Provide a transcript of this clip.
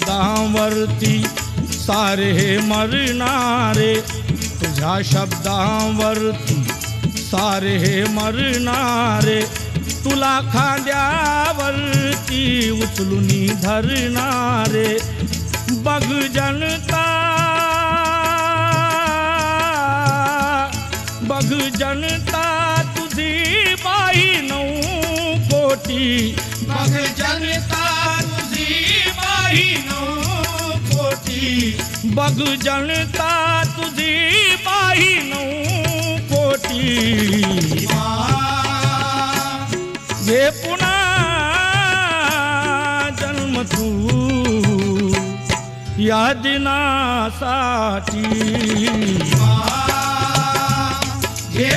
शब्दांवरती सारे मरणारे, तुझ्या शब्दांवरती सारे मरणारे, तुला खांद्यावरती उचलूनी धरणारे. बघ जनता, बघ जनता तुझी बाई 9 कोटी. बघ जनता तुझी बाई 9 कोटी. बघ जनता तुझी बाई 9 कोटी. घे पुन्हा जन्म तू या दिनासाठी. घे